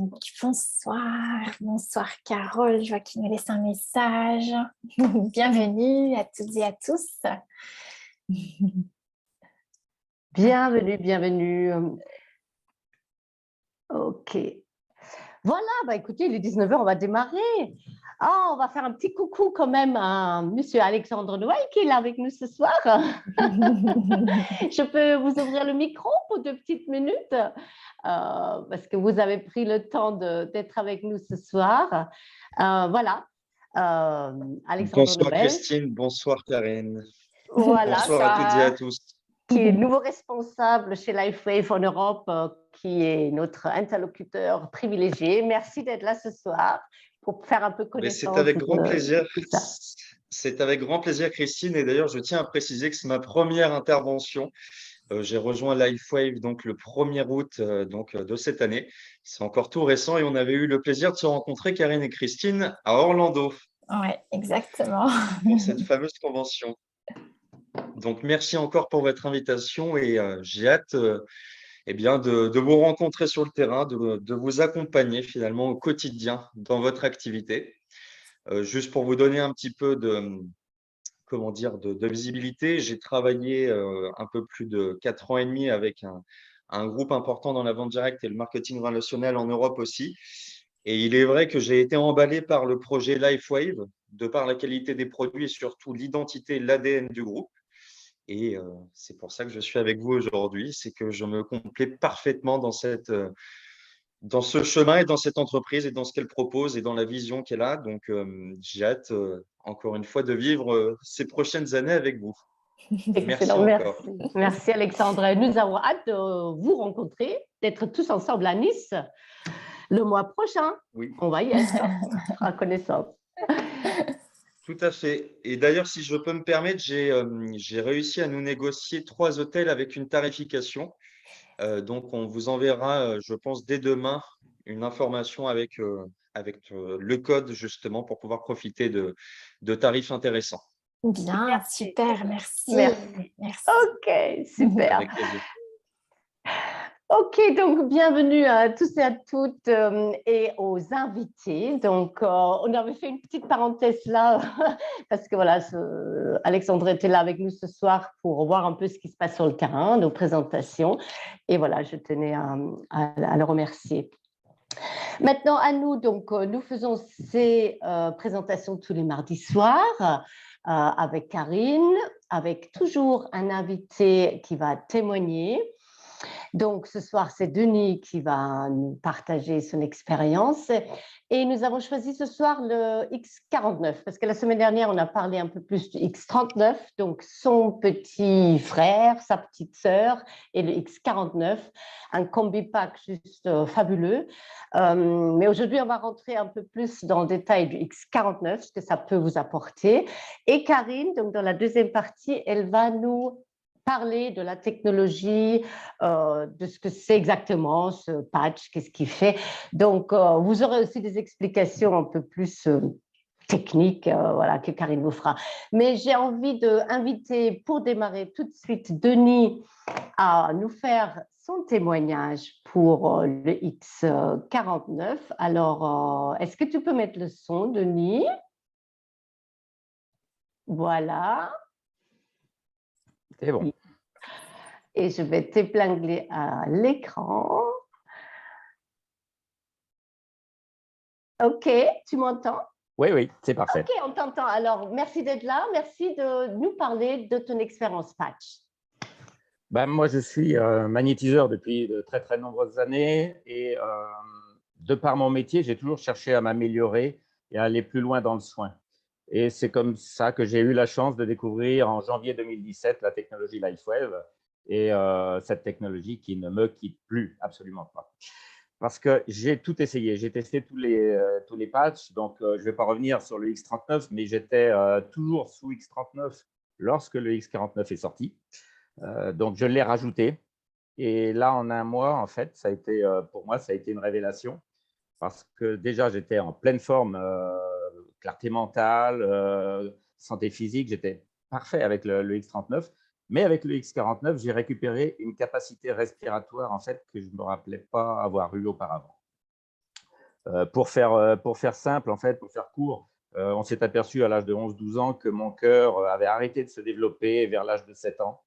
Donc, bonsoir Carole, je vois qu'il me laisse un message. Bienvenue à toutes et à tous. Bienvenue, bienvenue. Ok. Voilà, écoutez, il est 19h, on va démarrer. On va faire un petit coucou quand même à Monsieur Alexandre Noël qui est là avec nous ce soir. Je peux vous ouvrir le micro pour 2 petites minutes parce que vous avez pris le temps d'être avec nous ce soir. Voilà, Alexandre Bonsoir Noël. Christine, bonsoir Karine. Voilà, Bonsoir à toutes et à tous. qui est nouveau responsable chez LifeWave en Europe, qui est notre interlocuteur privilégié. Merci d'être là ce soir pour faire un peu connaissance. C'est avec grand plaisir. De ça. C'est avec grand plaisir Christine. Et d'ailleurs, je tiens à préciser que c'est ma première intervention. J'ai rejoint LifeWave donc le 1er août de cette année. C'est encore tout récent et on avait eu le plaisir de se rencontrer, Karine et Christine, à Orlando. Oui, exactement. Pour cette fameuse convention. Donc, merci encore pour votre invitation et j'ai hâte de vous rencontrer sur le terrain, de vous accompagner finalement au quotidien dans votre activité. Juste pour vous donner un petit peu de visibilité, j'ai travaillé un peu plus de 4 ans et demi avec un groupe important dans la vente directe et le marketing relationnel en Europe aussi. Et il est vrai que j'ai été emballé par le projet LifeWave, de par la qualité des produits et surtout l'identité, l'ADN du groupe. Et c'est pour ça que je suis avec vous aujourd'hui, c'est que je me complais parfaitement dans ce chemin et dans cette entreprise et dans ce qu'elle propose et dans la vision qu'elle a. Donc, j'ai hâte, encore une fois, de vivre ces prochaines années avec vous. Merci encore. Merci Alexandre. Nous avons hâte de vous rencontrer, d'être tous ensemble à Nice le mois prochain. Oui. On va y être, à connaissance. Tout à fait. Et d'ailleurs, si je peux me permettre, j'ai réussi à nous négocier 3 hôtels avec une tarification. Donc, on vous enverra, je pense, dès demain, une information avec le code, justement, pour pouvoir profiter de tarifs intéressants. Bien, super, merci. Merci. Ok, super. Avec plaisir. Ok, donc bienvenue à tous et à toutes et aux invités. Donc, on avait fait une petite parenthèse là parce que voilà, Alexandre était là avec nous ce soir pour voir un peu ce qui se passe sur le terrain, nos présentations. Et voilà, je tenais à le remercier. Maintenant, à nous, donc, nous faisons ces présentations tous les mardis soirs avec Karine, avec toujours un invité qui va témoigner. Donc, ce soir, c'est Denis qui va nous partager son expérience. Et nous avons choisi ce soir le X49, parce que la semaine dernière, on a parlé un peu plus du X39, donc son petit frère, sa petite sœur, et le X49, un combi-pack juste fabuleux. Mais aujourd'hui, on va rentrer un peu plus dans le détail du X49, ce que ça peut vous apporter. Et Karine, donc dans la deuxième partie, elle va nous parler de la technologie, de ce que c'est exactement ce patch, qu'est-ce qu'il fait. Donc, vous aurez aussi des explications un peu plus techniques voilà, que Karine vous fera. Mais j'ai envie d'inviter, pour démarrer tout de suite, Denis à nous faire son témoignage pour le X49. Alors, est-ce que tu peux mettre le son, Denis? Voilà. C'est bon. Et je vais t'épingler à l'écran. OK, tu m'entends? Oui, c'est parfait. OK, on t'entend. Alors, merci d'être là. Merci de nous parler de ton expérience patch. Moi, je suis magnétiseur depuis de très, très nombreuses années et de par mon métier, j'ai toujours cherché à m'améliorer et à aller plus loin dans le soin. Et c'est comme ça que j'ai eu la chance de découvrir en janvier 2017 la technologie LifeWave et cette technologie qui ne me quitte plus, absolument pas. Parce que j'ai tout essayé, j'ai testé tous les patchs, donc je ne vais pas revenir sur le X39, mais j'étais toujours sous X39 lorsque le X49 est sorti. Donc, je l'ai rajouté. Et là, en un mois, en fait, ça a été, pour moi, ça a été une révélation parce que déjà, j'étais en pleine forme, clarté mentale, santé physique. J'étais parfait avec le X39. Mais avec le X49, j'ai récupéré une capacité respiratoire, en fait, que je ne me rappelais pas avoir eue auparavant. Pour faire simple, en fait, pour faire court, on s'est aperçu à l'âge de 11-12 ans que mon cœur avait arrêté de se développer vers l'âge de 7 ans.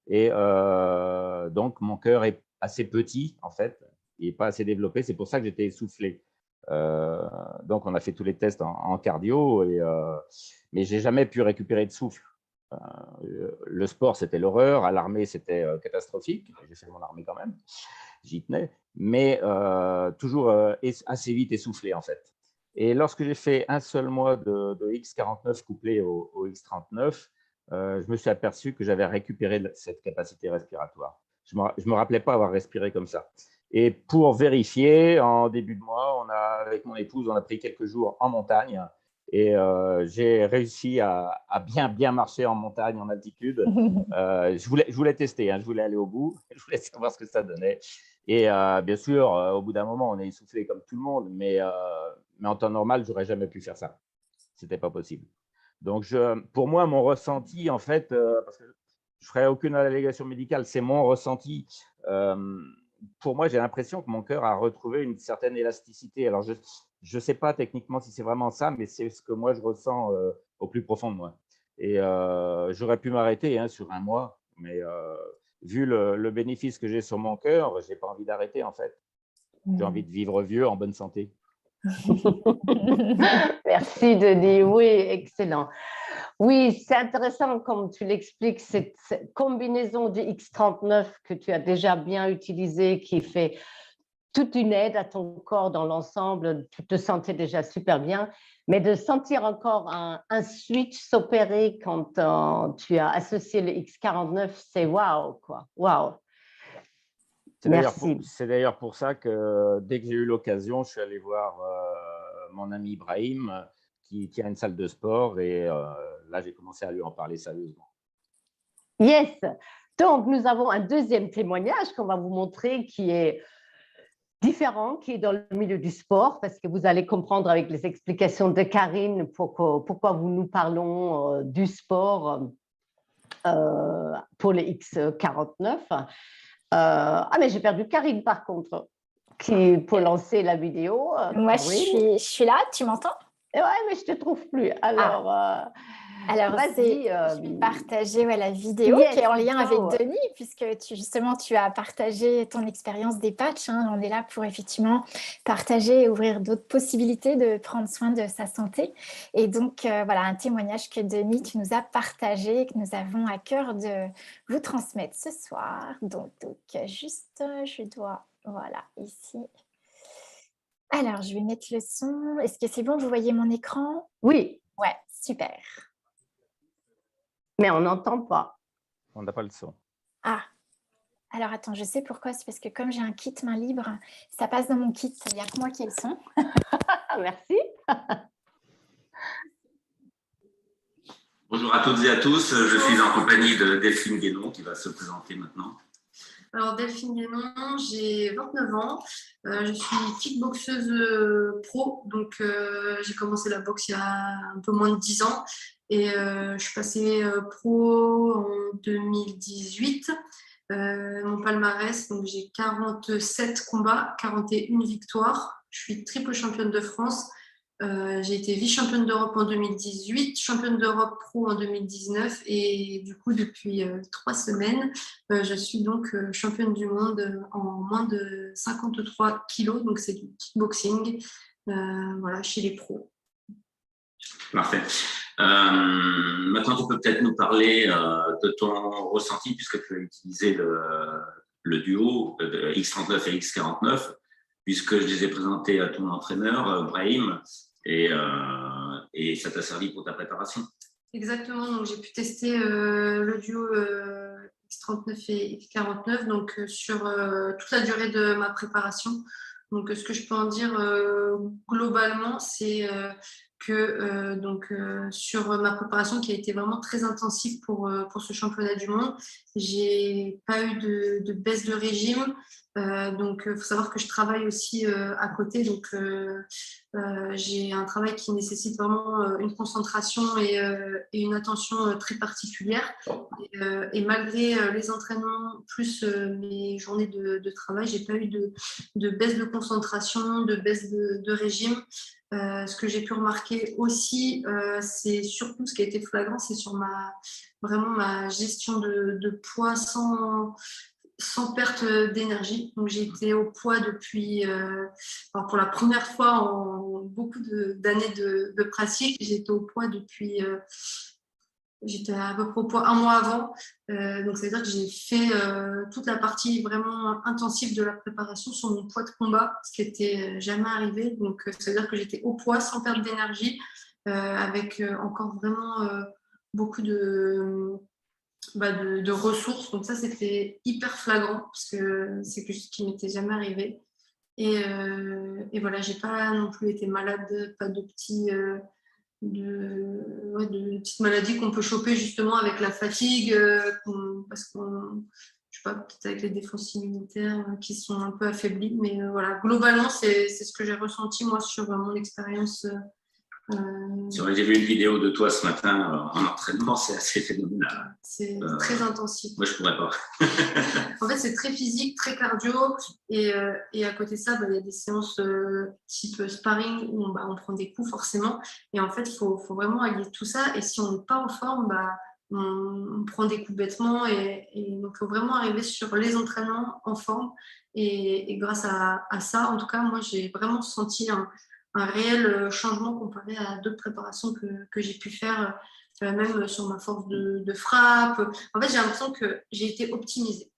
Et donc, mon cœur est assez petit, en fait. Il n'est pas assez développé. C'est pour ça que j'étais essoufflé. Donc, on a fait tous les tests en cardio, mais je n'ai jamais pu récupérer de souffle. Le sport, c'était l'horreur. À l'armée, c'était catastrophique. J'ai fait mon armée quand même. J'y tenais. Mais toujours assez vite essoufflé, en fait. Et lorsque j'ai fait un seul mois de X49 couplé au X39, je me suis aperçu que j'avais récupéré cette capacité respiratoire. Je ne me rappelais pas avoir respiré comme ça. Et pour vérifier, en début de mois, avec mon épouse, on a pris quelques jours en montagne et j'ai réussi à bien marcher en montagne, en altitude. Je voulais tester, je voulais aller au bout, je voulais savoir ce que ça donnait. Et bien sûr, au bout d'un moment, on est essoufflé comme tout le monde, mais en temps normal, je n'aurais jamais pu faire ça. Ce n'était pas possible. Donc, pour moi, mon ressenti, en fait, parce que je ne ferai aucune allégation médicale, c'est mon ressenti. Pour moi, j'ai l'impression que mon cœur a retrouvé une certaine élasticité. Alors, je ne sais pas techniquement si c'est vraiment ça, mais c'est ce que moi, je ressens au plus profond de moi. Et j'aurais pu m'arrêter sur un mois, mais vu le bénéfice que j'ai sur mon cœur, je n'ai pas envie d'arrêter, en fait. J'ai envie de vivre vieux en bonne santé. Merci Denis, oui, excellent. Oui, c'est intéressant comme tu l'expliques, cette combinaison du X39 que tu as déjà bien utilisé, qui fait toute une aide à ton corps dans l'ensemble, tu te sentais déjà super bien, mais de sentir encore un switch s'opérer quand tu as associé le X49, c'est waouh, quoi, waouh. C'est d'ailleurs pour ça que dès que j'ai eu l'occasion, je suis allé voir mon ami Brahim qui a une salle de sport et là, j'ai commencé à lui en parler sérieusement. Yes. Donc, nous avons un deuxième témoignage qu'on va vous montrer qui est différent, qui est dans le milieu du sport, parce que vous allez comprendre avec les explications de Karine pourquoi nous parlons du sport pour les X49. Mais j'ai perdu Karine, par contre, qui pour lancer la vidéo. Moi, je suis là, tu m'entends? Ouais, mais je ne te trouve plus. Alors, je vais partager la vidéo qui est en lien avec Denis, puisque justement, tu as partagé ton expérience des patchs. On est là pour effectivement partager et ouvrir d'autres possibilités de prendre soin de sa santé. Et donc, voilà, un témoignage que Denis, tu nous as partagé, que nous avons à cœur de vous transmettre ce soir. Donc juste, je dois, voilà, ici. Alors, je vais mettre le son. Est-ce que c'est bon? Vous voyez mon écran? Oui. Ouais, super. Mais on n'entend pas. On n'a pas le son. Ah, alors attends, je sais pourquoi. C'est parce que comme j'ai un kit main libre, ça passe dans mon kit. Il n'y a que moi qui ai le son. Merci. Bonjour à toutes et à tous. Je suis en compagnie de Delphine Guénon qui va se présenter maintenant. Alors Delphine Guénon, j'ai 29 ans, je suis kickboxeuse pro, donc j'ai commencé la boxe il y a un peu moins de 10 ans et je suis passée pro en 2018. Mon palmarès, donc j'ai 47 combats, 41 victoires, je suis triple championne de France. J'ai été vice-championne d'Europe en 2018, championne d'Europe pro en 2019 et du coup depuis 3 semaines, je suis donc championne du monde en moins de 53 kilos, donc c'est du kickboxing, voilà, chez les pros. Parfait. Maintenant, tu peux peut-être nous parler de ton ressenti puisque tu as utilisé le duo de X39 et X49 puisque je les ai présentés à ton entraîneur, Brahim, et ça t'a servi pour ta préparation. Exactement, donc j'ai pu tester le duo X39 et X49 donc, sur toute la durée de ma préparation. Donc ce que je peux en dire globalement, c'est que sur ma préparation qui a été vraiment très intensive pour ce championnat du monde. J'ai pas eu de baisse de régime. Donc, il faut savoir que je travaille aussi à côté. Donc, j'ai un travail qui nécessite vraiment une concentration et une attention très particulière. Et malgré les entraînements plus mes journées de travail, j'ai pas eu de baisse de concentration, de baisse de régime. Ce que j'ai pu remarquer aussi, c'est surtout ce qui a été flagrant, c'est sur vraiment ma gestion de poids sans perte d'énergie. Donc, j'ai été au poids depuis, alors pour la première fois en beaucoup d'années de pratique, j'ai été au poids depuis, j'étais à peu près au poids un mois avant. Donc, ça veut dire que j'ai fait toute la partie vraiment intensive de la préparation sur mon poids de combat, ce qui n'était jamais arrivé. Donc, ça veut dire que j'étais au poids sans perte d'énergie, avec encore vraiment beaucoup de ressources. Donc ça, c'était hyper flagrant parce que c'est quelque chose qui m'était jamais arrivé. Et voilà, j'ai pas non plus été malade, pas de petites maladies qu'on peut choper justement avec la fatigue, parce qu'on, je sais pas, peut-être avec les défenses immunitaires qui sont un peu affaiblies. Mais voilà, globalement, c'est ce que j'ai ressenti moi sur mon expérience. C'est vrai, j'ai vu une vidéo de toi ce matin en entraînement, c'est assez phénoménal. C'est très intensif. Moi, je pourrais pas. En fait, c'est très physique, très cardio. Et à côté de ça, il y a des séances type sparring où on prend des coups forcément. Et en fait, il faut vraiment allier tout ça. Et si on n'est pas en forme, on prend des coups bêtement. Et donc, il faut vraiment arriver sur les entraînements en forme. Et grâce à ça, en tout cas, moi, j'ai vraiment senti un réel changement comparé à d'autres préparations que j'ai pu faire, même sur ma force de frappe. En fait, j'ai l'impression que j'ai été optimisée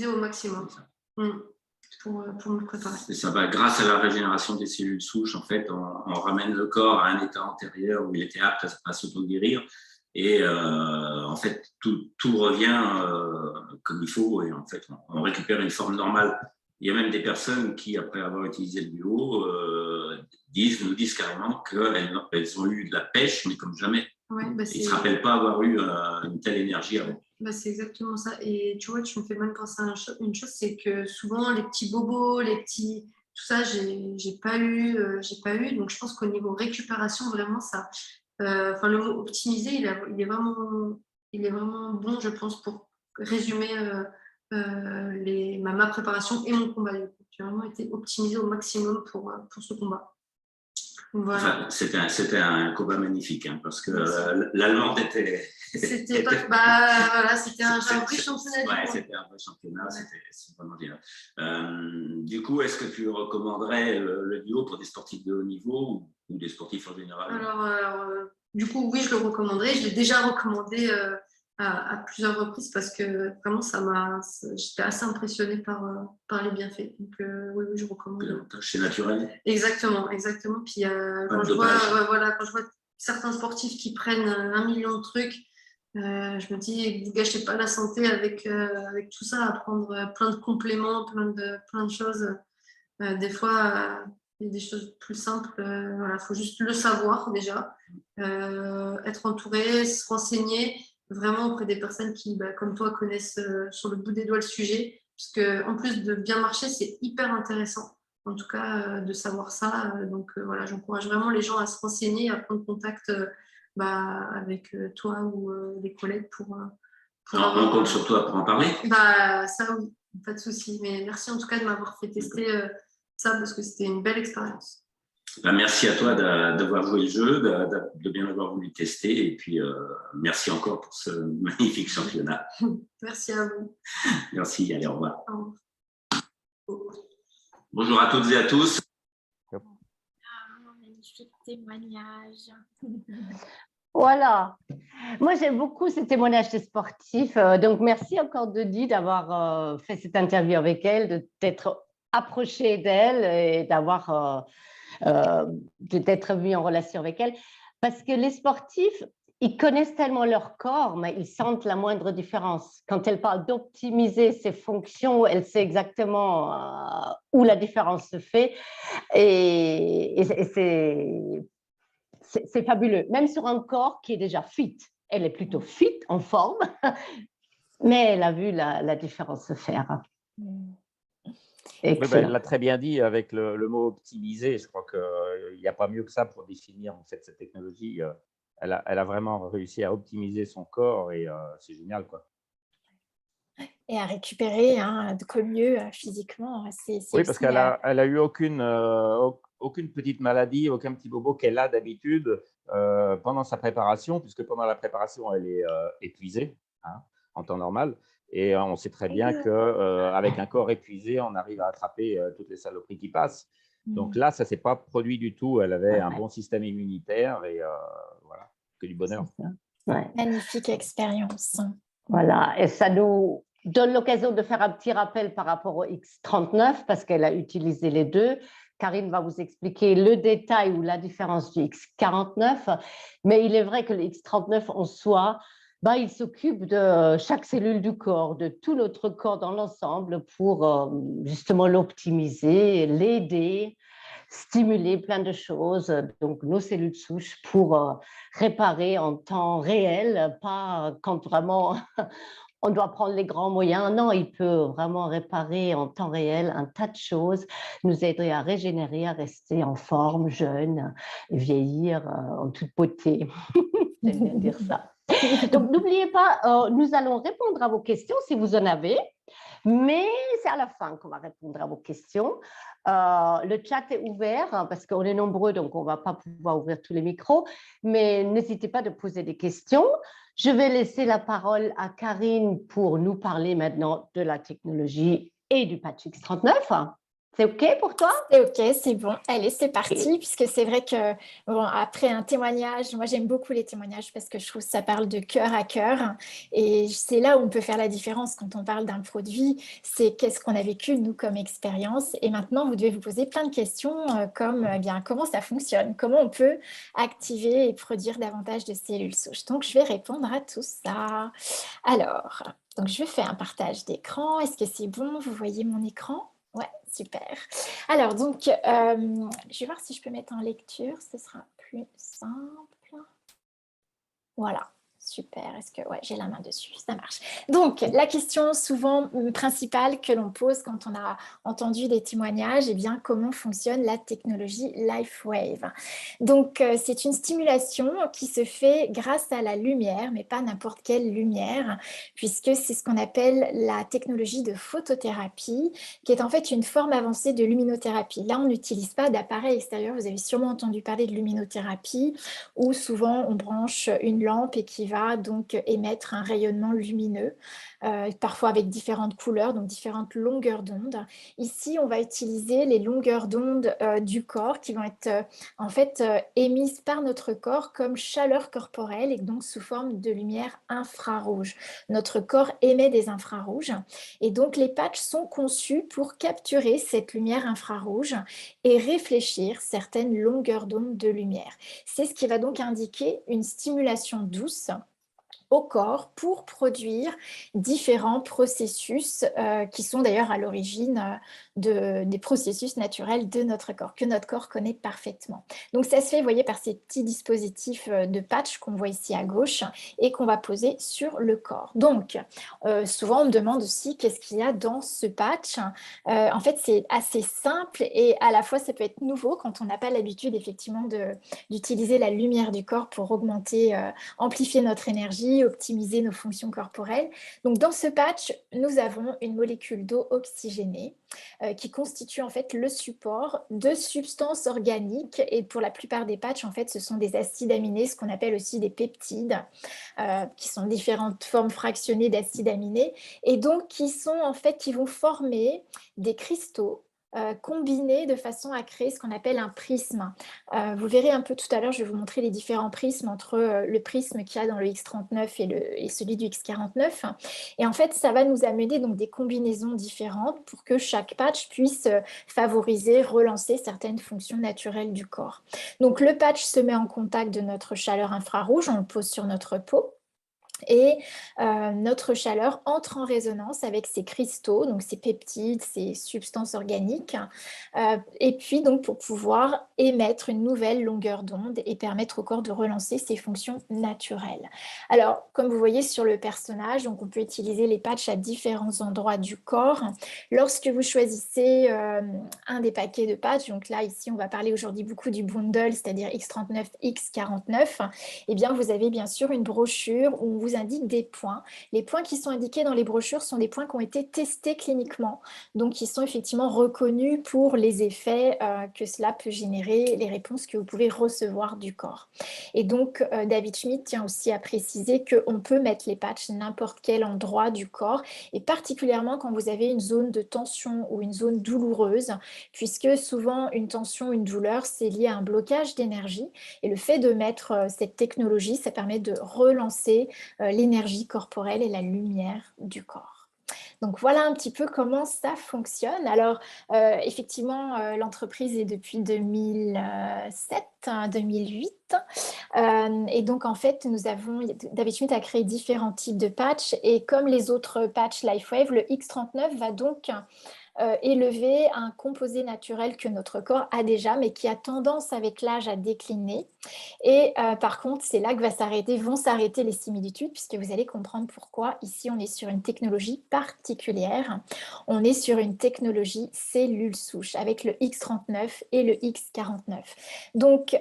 au maximum pour me préparer. Et ça va, grâce à la régénération des cellules souches, en fait, on ramène le corps à un état antérieur où il était apte à s'auto-guérir. Et en fait, tout revient comme il faut. Et en fait, on récupère une forme normale. Il y a même des personnes qui, après avoir utilisé le duo, nous disent carrément qu'elles ont eu de la pêche, mais comme jamais. Ouais, ils ne se rappellent pas avoir eu une telle énergie avant. C'est exactement ça. Et tu vois, tu me fais même penser à une chose, c'est que souvent, les petits bobos, tout ça, j'ai pas eu. Donc, je pense qu'au niveau récupération, vraiment, ça. Le mot optimiser, il est vraiment bon, je pense, pour résumer ma préparation et mon combat. J'ai vraiment été optimisée au maximum pour ce combat. Enfin, Voilà. c'était un combat magnifique, parce que l'Allemande était. C'était un vrai championnat. Ouais, c'était un vrai championnat, c'est vraiment bien. Du coup, est-ce que tu recommanderais le duo pour des sportifs de haut niveau ou des sportifs en général? Alors, du coup, oui, je le recommanderais. Je l'ai déjà recommandé à plusieurs reprises parce que vraiment, j'étais assez impressionnée par les bienfaits. Donc, oui, je recommande. C'est naturel. Exactement. Puis, quand je vois certains sportifs qui prennent 1 million de trucs, je me dis, vous ne gâchez pas la santé avec tout ça, à prendre plein de compléments, plein de choses. Des fois, il y a des choses plus simples. Il faut juste le savoir déjà, être entouré, se renseigner vraiment auprès des personnes qui, comme toi, connaissent sur le bout des doigts le sujet. Parce qu'en plus de bien marcher, c'est hyper intéressant, en tout cas, de savoir ça. Donc, j'encourage vraiment les gens à se renseigner, à prendre contact avec toi ou des collègues pour on compte sur toi pour en parler. Ça, oui, pas de souci. Mais merci en tout cas de m'avoir fait tester ça parce que c'était une belle expérience. Merci à toi d'avoir joué le jeu, de bien avoir voulu tester. Et puis, merci encore pour ce magnifique championnat. Merci à vous. Merci, allez, au revoir. Au revoir. Bonjour à toutes et à tous. Magnifique témoignage. Voilà. Moi, j'aime beaucoup ces témoignages des sportifs. Donc, merci encore Dodi d'avoir fait cette interview avec elle, de t'être approché d'elle et d'avoir de t'être mis en relation avec elle. Parce que les sportifs, ils connaissent tellement leur corps, mais ils sentent la moindre différence. Quand elle parle d'optimiser ses fonctions, elle sait exactement où la différence se fait. Et c'est fabuleux. Même sur un corps qui est déjà fit. Elle est plutôt fit, en forme, mais elle a vu la différence se faire. Oui, ben, elle l'a très bien dit avec le mot optimisé. Je crois qu'il n'y a pas mieux que ça pour définir en fait cette technologie. Elle a vraiment réussi à optimiser son corps et c'est génial, quoi. Et à récupérer de mieux physiquement. Oui, parce qu'elle a eu aucune petite maladie, aucun petit bobo qu'elle a d'habitude pendant sa préparation, puisque pendant la préparation, elle est épuisée en temps normal. Et on sait très bien qu'avec un corps épuisé, on arrive à attraper toutes les saloperies qui passent. Donc là, ça ne s'est pas produit du tout. Elle avait un bon système immunitaire et voilà, que du bonheur. Magnifique expérience. Voilà, et ça nous donne l'occasion de faire un petit rappel par rapport au X39 parce qu'elle a utilisé les deux. Karine va vous expliquer le détail ou la différence du X49, mais il est vrai que le X39 en soi, il s'occupe de chaque cellule du corps, de tout notre corps dans l'ensemble pour justement l'optimiser, l'aider, stimuler plein de choses, donc nos cellules souches pour réparer en temps réel, pas quand vraiment on doit prendre les grands moyens. Non, il peut vraiment réparer en temps réel un tas de choses, nous aider à régénérer, à rester en forme, jeune, vieillir en toute beauté. J'aime bien dire ça. Donc, n'oubliez pas, nous allons répondre à vos questions si vous en avez, mais c'est à la fin qu'on va répondre à vos questions. Le chat est ouvert parce qu'on est nombreux, donc on ne va pas pouvoir ouvrir tous les micros, mais n'hésitez pas de poser des questions. Je vais laisser la parole à Karine pour nous parler maintenant de la technologie et du patch X39. C'est OK pour toi? C'est OK, c'est bon. Allez, c'est parti, puisque c'est vrai que après un témoignage, moi j'aime beaucoup les témoignages parce que je trouve que ça parle de cœur à cœur et c'est là où on peut faire la différence quand on parle d'un produit, c'est qu'est-ce qu'on a vécu nous comme expérience et maintenant vous devez vous poser plein de questions comme comment ça fonctionne, comment on peut activer et produire davantage de cellules souches. Donc je vais répondre à tout ça. Alors, donc je vais faire un partage d'écran. Est-ce que c'est bon? Vous voyez mon écran? Ouais, super. Alors, donc, je vais voir si je peux mettre en lecture, ce sera plus simple. Voilà. Super, est-ce que... Ouais, j'ai la main dessus, ça marche. Donc, la question souvent principale que l'on pose quand on a entendu des témoignages, eh bien, comment fonctionne la technologie LifeWave? Donc, c'est une stimulation qui se fait grâce à la lumière, mais pas n'importe quelle lumière, puisque c'est ce qu'on appelle la technologie de photothérapie, qui est en fait une forme avancée de luminothérapie. Là, on n'utilise pas d'appareil extérieur. Vous avez sûrement entendu parler de luminothérapie, où souvent on branche une lampe et qui va donc émettre un rayonnement lumineux, parfois avec différentes couleurs, donc différentes longueurs d'onde. Ici, on va utiliser les longueurs d'onde du corps qui vont être en fait émises par notre corps comme chaleur corporelle et donc sous forme de lumière infrarouge. Notre corps émet des infrarouges et donc les patchs sont conçus pour capturer cette lumière infrarouge et réfléchir certaines longueurs d'onde de lumière. C'est ce qui va donc indiquer une stimulation douce au corps pour produire différents processus qui sont d'ailleurs à l'origine des processus naturels de notre corps, que notre corps connaît parfaitement. Donc ça se fait, vous voyez, par ces petits dispositifs de patch qu'on voit ici à gauche et qu'on va poser sur le corps. Donc, souvent on me demande aussi qu'est-ce qu'il y a dans ce patch. En fait, c'est assez simple et à la fois ça peut être nouveau quand on n'a pas l'habitude effectivement d'utiliser la lumière du corps pour augmenter, amplifier notre énergie, optimiser nos fonctions corporelles. Donc dans ce patch, nous avons une molécule d'eau oxygénée qui constitue en fait le support de substances organiques et pour la plupart des patchs, en fait, ce sont des acides aminés, ce qu'on appelle aussi des peptides, qui sont différentes formes fractionnées d'acides aminés et donc qui vont former des cristaux combinés de façon à créer ce qu'on appelle un prisme. Vous verrez un peu tout à l'heure, je vais vous montrer les différents prismes entre le prisme qu'il y a dans le X39 et celui du X49. Et en fait, ça va nous amener donc des combinaisons différentes pour que chaque patch puisse favoriser, relancer certaines fonctions naturelles du corps. Donc le patch se met en contact de notre chaleur infrarouge, on le pose sur notre peau. Et notre chaleur entre en résonance avec ces cristaux, donc ces peptides, ces substances organiques, et puis donc pour pouvoir émettre une nouvelle longueur d'onde et permettre au corps de relancer ses fonctions naturelles. Alors, comme vous voyez sur le personnage, donc on peut utiliser les patchs à différents endroits du corps. Lorsque vous choisissez un des paquets de patchs, donc là ici on va parler aujourd'hui beaucoup du bundle, c'est-à-dire X39, X49, eh bien vous avez bien sûr une brochure où on vous indique des points. Les points qui sont indiqués dans les brochures sont des points qui ont été testés cliniquement, donc qui sont effectivement reconnus pour les effets que cela peut générer, les réponses que vous pouvez recevoir du corps. Et donc David Schmidt tient aussi à préciser qu'on peut mettre les patchs n'importe quel endroit du corps, et particulièrement quand vous avez une zone de tension ou une zone douloureuse, puisque souvent une tension, une douleur, c'est lié à un blocage d'énergie, et le fait de mettre cette technologie, ça permet de relancer l'énergie corporelle et la lumière du corps. Donc voilà un petit peu comment ça fonctionne. Alors effectivement, l'entreprise est depuis 2007, 2008. Et donc en fait, David Schmidt a créé différents types de patchs, et comme les autres patchs LifeWave, le X39 va donc élever un composé naturel que notre corps a déjà, mais qui a tendance avec l'âge à décliner. Et par contre, c'est là que vont s'arrêter les similitudes, puisque vous allez comprendre pourquoi. Ici, on est sur une technologie particulière. On est sur une technologie cellule souche, avec le X39 et le X49. Donc,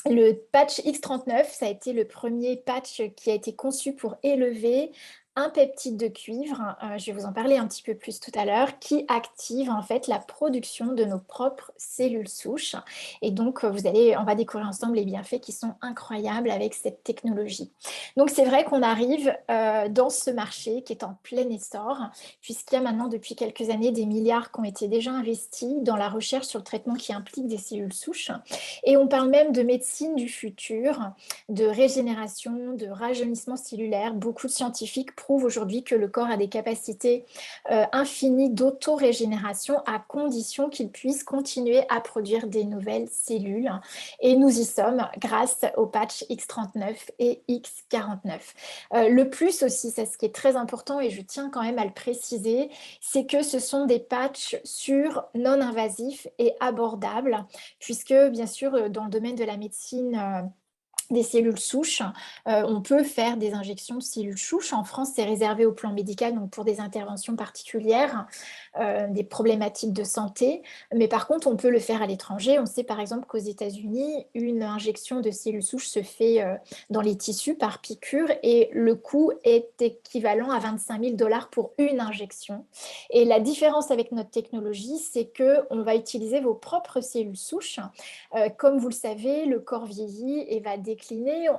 le patch X39, ça a été le premier patch qui a été conçu pour élever un peptide de cuivre, je vais vous en parler un petit peu plus tout à l'heure, qui active en fait la production de nos propres cellules souches. Et donc, on va découvrir ensemble les bienfaits qui sont incroyables avec cette technologie. Donc, c'est vrai qu'on arrive dans ce marché qui est en plein essor, puisqu'il y a maintenant depuis quelques années des milliards qui ont été déjà investis dans la recherche sur le traitement qui implique des cellules souches. Et on parle même de médecine du futur, de régénération, de rajeunissement cellulaire. Beaucoup de scientifiques prouvent aujourd'hui que le corps a des capacités infinies d'auto-régénération à condition qu'il puisse continuer à produire des nouvelles cellules. Et nous y sommes grâce aux patchs X39 et X49. Le plus aussi, c'est ce qui est très important et je tiens quand même à le préciser, c'est que ce sont des patchs sûrs, non invasifs et abordables, puisque bien sûr dans le domaine de la médecine des cellules souches, on peut faire des injections de cellules souches. En France, c'est réservé au plan médical, donc pour des interventions particulières, des problématiques de santé. Mais par contre, on peut le faire à l'étranger. On sait par exemple qu'aux États-Unis, une injection de cellules souches se fait dans les tissus par piqûre et le coût est équivalent à 25 000 $ pour une injection. Et la différence avec notre technologie, c'est qu'on va utiliser vos propres cellules souches. Comme vous le savez, le corps vieillit et va décliner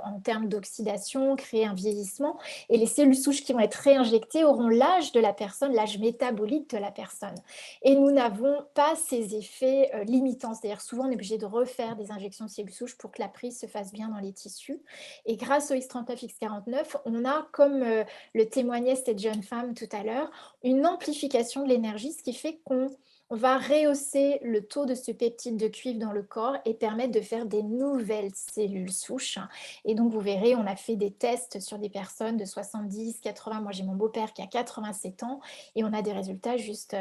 en termes d'oxydation, créer un vieillissement. Et les cellules souches qui vont être réinjectées auront l'âge de la personne, l'âge métabolique de la personne. Et nous n'avons pas ces effets limitants. C'est-à-dire souvent on est obligé de refaire des injections de cellules souches pour que la prise se fasse bien dans les tissus. Et grâce au X39, X49, on a, comme le témoignait cette jeune femme tout à l'heure, une amplification de l'énergie, ce qui fait qu'on va rehausser le taux de ce peptide de cuivre dans le corps et permettre de faire des nouvelles cellules souches. Et donc, vous verrez, on a fait des tests sur des personnes de 70, 80. Moi, j'ai mon beau-père qui a 87 ans et on a des résultats juste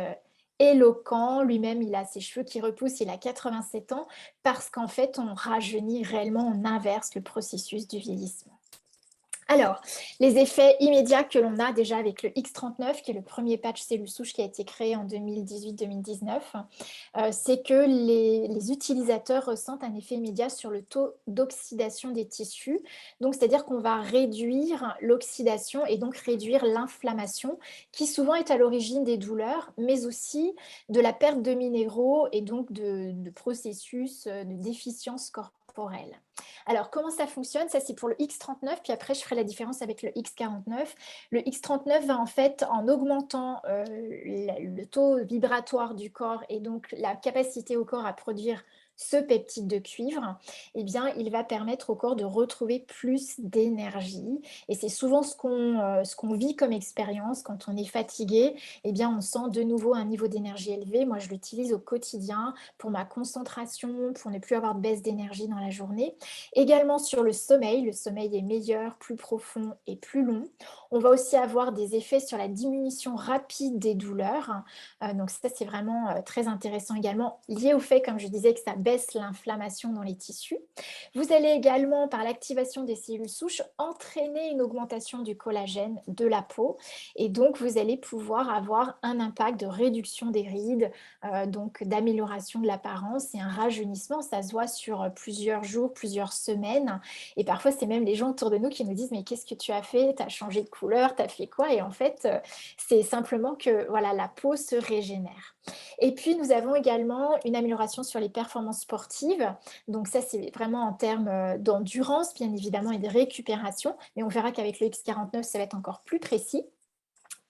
éloquents. Lui-même, il a ses cheveux qui repoussent, il a 87 ans parce qu'en fait, on rajeunit réellement, on inverse le processus du vieillissement. Alors, les effets immédiats que l'on a déjà avec le X39, qui est le premier patch cellules souches qui a été créé en 2018-2019, c'est que les utilisateurs ressentent un effet immédiat sur le taux d'oxydation des tissus. Donc, c'est-à-dire qu'on va réduire l'oxydation et donc réduire l'inflammation, qui souvent est à l'origine des douleurs, mais aussi de la perte de minéraux et donc de processus de déficience corporelle. Alors, comment ça fonctionne? Ça, c'est pour le X39, puis après, je ferai la différence avec le X49. Le X39 va en fait, en augmentant le taux vibratoire du corps et donc la capacité au corps à produire ce peptide de cuivre, eh bien, il va permettre au corps de retrouver plus d'énergie. Et c'est souvent ce qu'on vit comme expérience quand on est fatigué. Eh bien, on sent de nouveau un niveau d'énergie élevé. Moi, je l'utilise au quotidien pour ma concentration, pour ne plus avoir de baisse d'énergie dans la journée. Également sur le sommeil est meilleur, plus profond et plus long. On va aussi avoir des effets sur la diminution rapide des douleurs. Donc ça, c'est vraiment très intéressant également, lié au fait, comme je disais, que ça baisse l'inflammation dans les tissus. Vous allez également, par l'activation des cellules souches, entraîner une augmentation du collagène de la peau. Et donc, vous allez pouvoir avoir un impact de réduction des rides, donc d'amélioration de l'apparence et un rajeunissement. Ça se voit sur plusieurs jours, plusieurs semaines. Et parfois, c'est même les gens autour de nous qui nous disent « Mais qu'est-ce que tu as fait? Tu as changé de couleur, tu as fait quoi ?» Et en fait, c'est simplement que voilà, la peau se régénère. Et puis, nous avons également une amélioration sur les performances sportives. Donc ça, c'est vraiment en termes d'endurance, bien évidemment, et de récupération. Mais on verra qu'avec le X49, ça va être encore plus précis.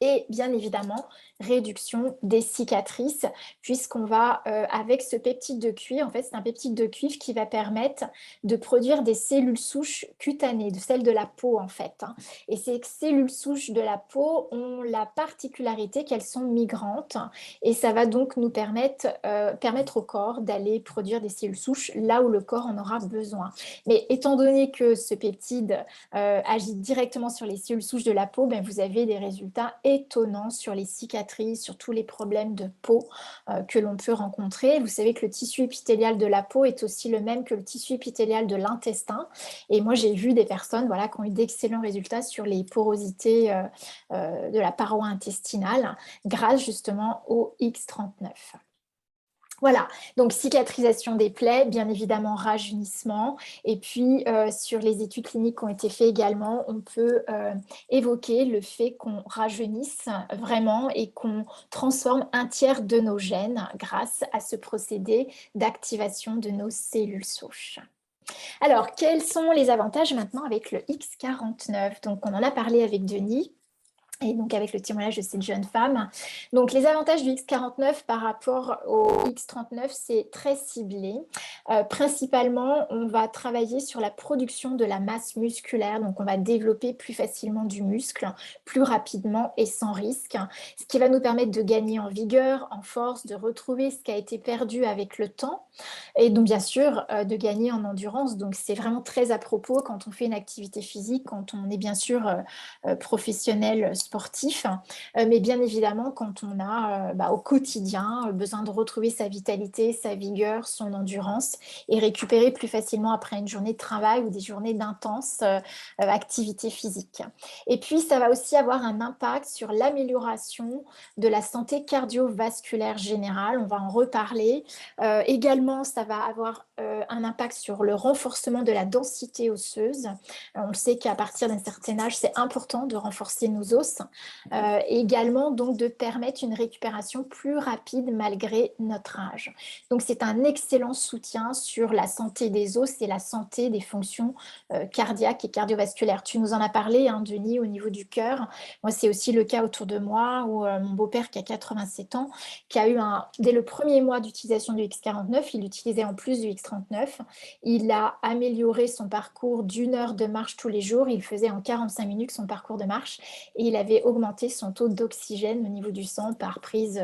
Et bien évidemment, réduction des cicatrices, puisqu'on va, avec ce peptide de cuivre, en fait, c'est un peptide de cuivre qui va permettre de produire des cellules souches cutanées, de celles de la peau, en fait, hein. Et ces cellules souches de la peau ont la particularité qu'elles sont migrantes, et ça va donc nous permettre au corps d'aller produire des cellules souches là où le corps en aura besoin. Mais étant donné que ce peptide agit directement sur les cellules souches de la peau, ben, vous avez des résultats étonnants sur les cicatrices, sur tous les problèmes de peau que l'on peut rencontrer. Vous savez que le tissu épithélial de la peau est aussi le même que le tissu épithélial de l'intestin. Et moi, j'ai vu des personnes voilà, qui ont eu d'excellents résultats sur les porosités de la paroi intestinale grâce justement au X39. Voilà, donc cicatrisation des plaies, bien évidemment rajeunissement. Et puis, sur les études cliniques qui ont été faites également, on peut évoquer le fait qu'on rajeunisse vraiment et qu'on transforme un tiers de nos gènes grâce à ce procédé d'activation de nos cellules souches. Alors, quels sont les avantages maintenant avec le X49? Donc, on en a parlé avec Denis. Et donc avec le témoignage de cette jeune femme. Donc les avantages du X49 par rapport au X39, c'est très ciblé. Principalement, on va travailler sur la production de la masse musculaire. Donc on va développer plus facilement du muscle, plus rapidement et sans risque. Ce qui va nous permettre de gagner en vigueur, en force, de retrouver ce qui a été perdu avec le temps. Et donc bien sûr, de gagner en endurance. Donc c'est vraiment très à propos quand on fait une activité physique, quand on est bien sûr professionnel sportif, mais bien évidemment quand on a au quotidien besoin de retrouver sa vitalité, sa vigueur, son endurance et récupérer plus facilement après une journée de travail ou des journées d'intense activité physique. Et puis ça va aussi avoir un impact sur l'amélioration de la santé cardiovasculaire générale, on va en reparler. Également, ça va avoir un impact sur le renforcement de la densité osseuse. On sait qu'à partir d'un certain âge, c'est important de renforcer nos os. Également donc de permettre une récupération plus rapide malgré notre âge. Donc c'est un excellent soutien sur la santé des os et la santé des fonctions cardiaques et cardiovasculaires. Tu nous en as parlé, hein, Denis, au niveau du cœur. Moi, c'est aussi le cas autour de moi où mon beau-père qui a 87 ans, qui a eu dès le premier mois d'utilisation du X49, il l'utilisait en plus du X39. Il a amélioré son parcours d'1 heure de marche tous les jours. Il faisait en 45 minutes son parcours de marche et il avait augmenté son taux d'oxygène au niveau du sang par prise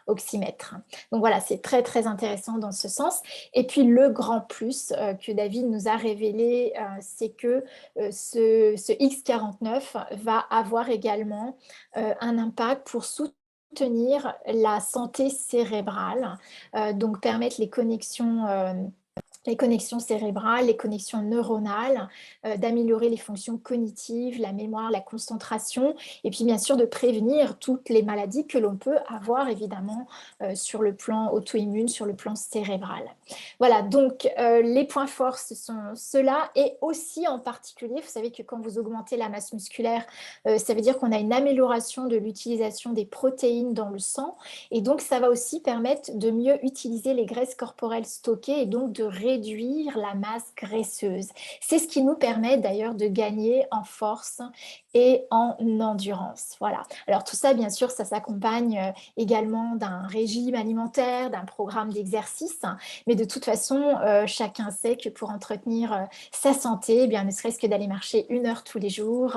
oxymètre. Donc voilà, c'est très très intéressant dans ce sens. Et puis le grand plus que David nous a révélé, c'est que ce X49 va avoir également un impact pour soutenir la santé cérébrale, donc permettre les connexions cérébrales, les connexions neuronales, d'améliorer les fonctions cognitives, la mémoire, la concentration, et puis bien sûr de prévenir toutes les maladies que l'on peut avoir évidemment sur le plan auto-immune, sur le plan cérébral. Voilà, donc les points forts, ce sont ceux-là, et aussi en particulier, vous savez que quand vous augmentez la masse musculaire, ça veut dire qu'on a une amélioration de l'utilisation des protéines dans le sang, et donc ça va aussi permettre de mieux utiliser les graisses corporelles stockées, et donc de réduire réduire la masse graisseuse. C'est ce qui nous permet d'ailleurs de gagner en force et en endurance. Voilà. Alors tout ça, bien sûr, ça s'accompagne également d'un régime alimentaire, d'un programme d'exercice, mais de toute façon, chacun sait que pour entretenir sa santé, eh bien, ne serait-ce que d'aller marcher 1 heure tous les jours,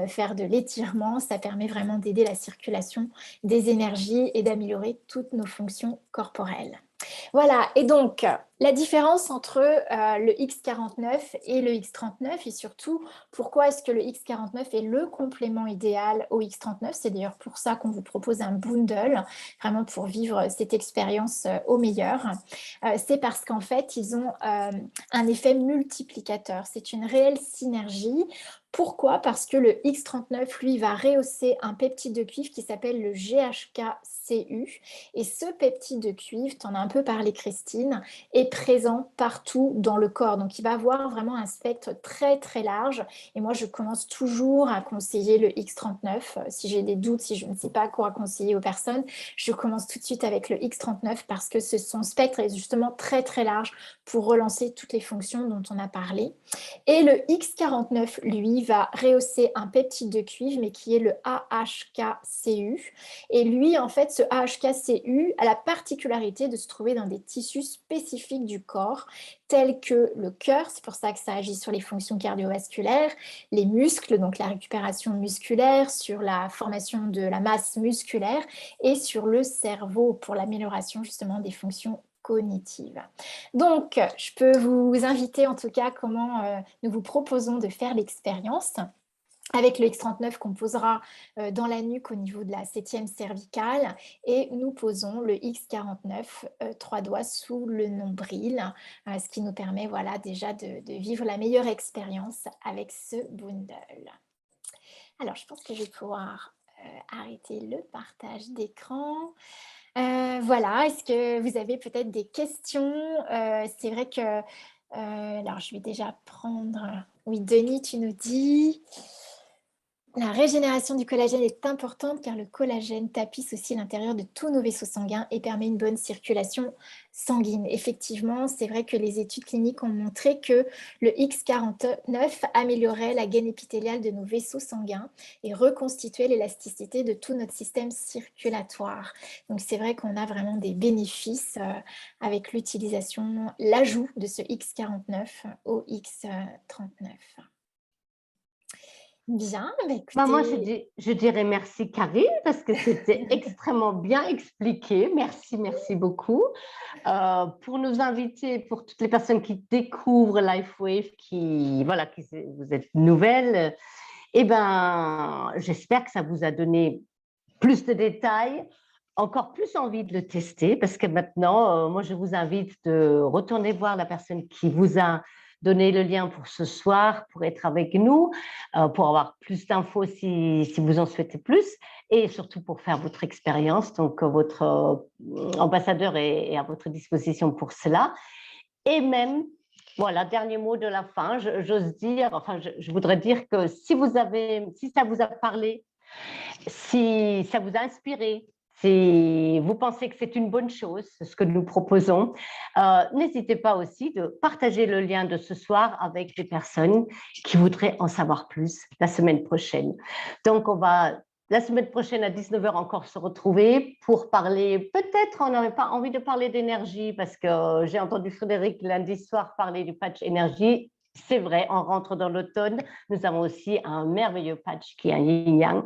faire de l'étirement, ça permet vraiment d'aider la circulation des énergies et d'améliorer toutes nos fonctions corporelles. Voilà, et donc la différence entre le X49 et le X39 et surtout pourquoi est-ce que le X49 est le complément idéal au X39, c'est d'ailleurs pour ça qu'on vous propose un bundle, vraiment pour vivre cette expérience au meilleur, c'est parce qu'en fait ils ont un effet multiplicateur, c'est une réelle synergie. Pourquoi? Parce que le X39, lui, va rehausser un peptide de cuivre qui s'appelle le GHK-Cu. Et ce peptide de cuivre, tu en as un peu parlé Christine, est présent partout dans le corps. Donc, il va avoir vraiment un spectre très, très large. Et moi, je commence toujours à conseiller le X39. Si j'ai des doutes, si je ne sais pas quoi conseiller aux personnes, je commence tout de suite avec le X39 parce que son spectre est justement très, très large pour relancer toutes les fonctions dont on a parlé. Et le X49, lui, va rehausser un peptide de cuivre, mais qui est le AHK-Cu. Et lui, en fait, ce AHK-Cu a la particularité de se trouver dans des tissus spécifiques du corps, tels que le cœur, c'est pour ça que ça agit sur les fonctions cardiovasculaires, les muscles, donc la récupération musculaire, sur la formation de la masse musculaire, et sur le cerveau pour l'amélioration justement des fonctions cognitive. Donc, je peux vous inviter en tout cas comment nous vous proposons de faire l'expérience avec le X39 qu'on posera dans la nuque au niveau de la 7e cervicale et nous posons le X49 3 doigts sous le nombril, ce qui nous permet voilà, déjà de vivre la meilleure expérience avec ce bundle. Alors, je pense que je vais pouvoir arrêter le partage d'écran. Voilà, est-ce que vous avez peut-être des questions? C'est vrai que, alors je vais déjà prendre, oui, Denis, tu nous dis: «La régénération du collagène est importante car le collagène tapisse aussi l'intérieur de tous nos vaisseaux sanguins et permet une bonne circulation sanguine». Effectivement, c'est vrai que les études cliniques ont montré que le X49 améliorait la gaine épithéliale de nos vaisseaux sanguins et reconstituait l'élasticité de tout notre système circulatoire. Donc c'est vrai qu'on a vraiment des bénéfices avec l'utilisation, l'ajout de ce X49 au X39. Bien, bah Moi, écoutez, je dirais merci Karine parce que c'était extrêmement bien expliqué. Merci, merci beaucoup. Pour nos invités, pour toutes les personnes qui découvrent LifeWave, vous êtes nouvelles, eh ben, j'espère que ça vous a donné plus de détails, encore plus envie de le tester parce que maintenant, moi, je vous invite de retourner voir la personne qui vous a donné le lien pour ce soir, pour être avec nous, pour avoir plus d'infos si vous en souhaitez plus et surtout pour faire votre expérience. Donc, votre ambassadeur est à votre disposition pour cela. Et même, voilà, dernier mot de la fin, j'ose dire, enfin, je voudrais dire que si ça vous a parlé, si ça vous a inspiré, si vous pensez que c'est une bonne chose, ce que nous proposons, n'hésitez pas aussi de partager le lien de ce soir avec des personnes qui voudraient en savoir plus la semaine prochaine. Donc, on va la semaine prochaine à 19h encore se retrouver pour parler, peut-être on n'avait pas envie de parler d'énergie parce que j'ai entendu Frédéric lundi soir parler du patch énergie. C'est vrai, on rentre dans l'automne. Nous avons aussi un merveilleux patch qui est un yin-yang.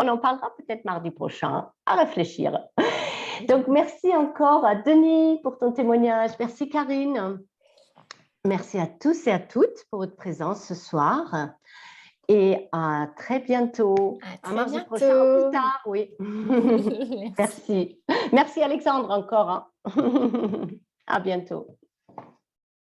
On en parlera peut-être mardi prochain, à réfléchir. Donc, merci encore à Denis pour ton témoignage. Merci Karine. Merci à tous et à toutes pour votre présence ce soir. Et à très bientôt. à À très mardi bientôt. prochain ou plus tard, oui. Merci. Merci Alexandre encore. À bientôt.